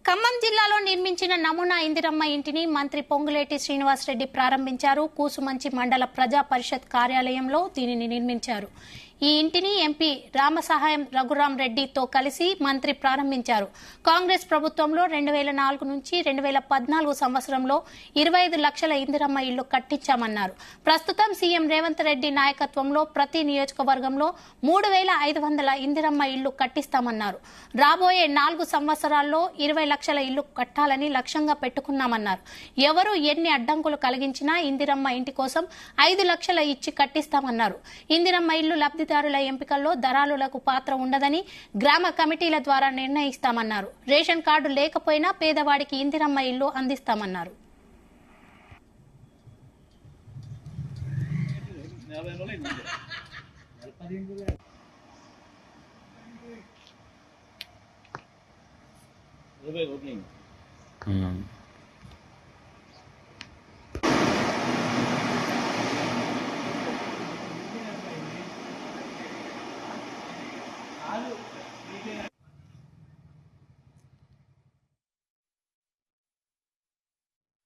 ఖమ్మం జిల్లాలో నిర్మించిన నమూనా ఇందిరమ్మ ఇంటిని మంత్రి పొంగులేటి శ్రీనివాసరెడ్డి ప్రారంభించారు. కూసుమంచి మండల ప్రజా పరిషత్ కార్యాలయంలో దీనిని నిర్మించారు. ఈ ఇంటిని ఎంపీ రామసహాయం రఘురాం రెడ్డితో కలిసి మంత్రి ప్రారంభించారు. కాంగ్రెస్ ప్రభుత్వంలో 2004 నుంచి 2014 సంవత్సరంలో 25 లక్షల ఇందిరమ్మ ఇళ్లు కట్టించామన్నారు. ప్రస్తుతం సీఎం రేవంత్ రెడ్డి నాయకత్వంలో ప్రతి నియోజకవర్గంలో 3500 ఇందిరమ్మ ఇళ్లు కట్టిస్తామన్నారు. రాబోయే 4 సంవత్సరాల్లో 20 లక్షల ఇళ్లు కట్టాలని లక్ష్యంగా పెట్టుకున్నామన్నారు. ఎవరు ఎన్ని అడ్డంకులు కలిగించినా ఇందిరమ్మ ఇంటి కోసం 5 లక్షల ఇచ్చి కట్టిస్తామన్నారు. ఇందిరమ్మ ఇళ్లు లబ్ధిదారుల ఎంపికల్లో దళారులకు పాత్ర ఉండదని గ్రామ కమిటీల ద్వారా నిర్ణయిస్తామన్నారు. రేషన్ కార్డు లేకపోయినా పేదవాడికి ఇందిరమ్మ ఇల్లు అందిస్తామన్నారు.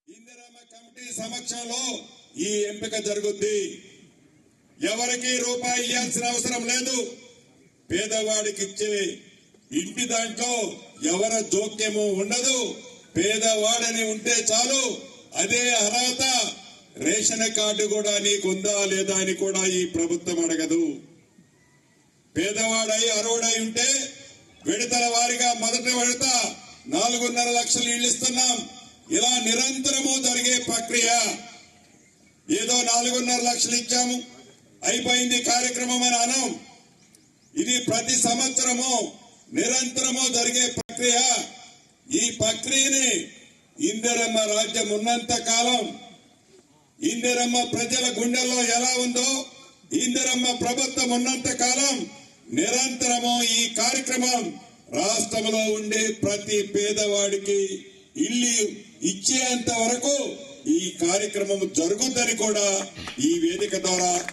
ఇందిరమ్మ కమిటీ సమక్షంలో ఈ ఎంపిక జరుగుద్ది. ఎవరికి రూపాయి ఇవ్వాల్సిన అవసరం లేదు. పేదవాడికి ఇచ్చే ఇంటి దాంట్లో ఎవరి జోక్యము ఉండదు. పేదవాడని ఉంటే చాలు. అదే అర్హత. రేషన్ కార్డు కూడా నీకుందా లేదా అని కూడా ఈ ప్రభుత్వం అడగదు. పేదవాడై అర్హుడై ఉంటే విడతల వారీగా మొదటి విడత 4.5 లక్షలు ఇళ్లు ఇస్తున్నాం. ఇలా నిరంతరము జరిగే ప్రక్రియ. ఏదో 4.5 లక్షలు ఇచ్చాము అయిపోయింది కార్యక్రమం అని అనం. ఇది ప్రతి సంవత్సరము నిరంతరము జరిగే ప్రక్రియ. ఈ ప్రక్రియని ఇందిరమ్మ రాజ్యం ఉన్నంత కాలం, ఇందిరమ్మ ప్రజల గుండెల్లో ఎలా ఉందో ఇందిరమ్మ ప్రభుత్వం ఉన్నంత కాలం నిరంతరము ఈ కార్యక్రమం రాష్ట్రంలో ఉండే ప్రతి పేదవాడికి ఇల్లు ఇచ్చేంత వరకు ఈ కార్యక్రమం జరుగుతుందని కూడా ఈ వేదిక ద్వారా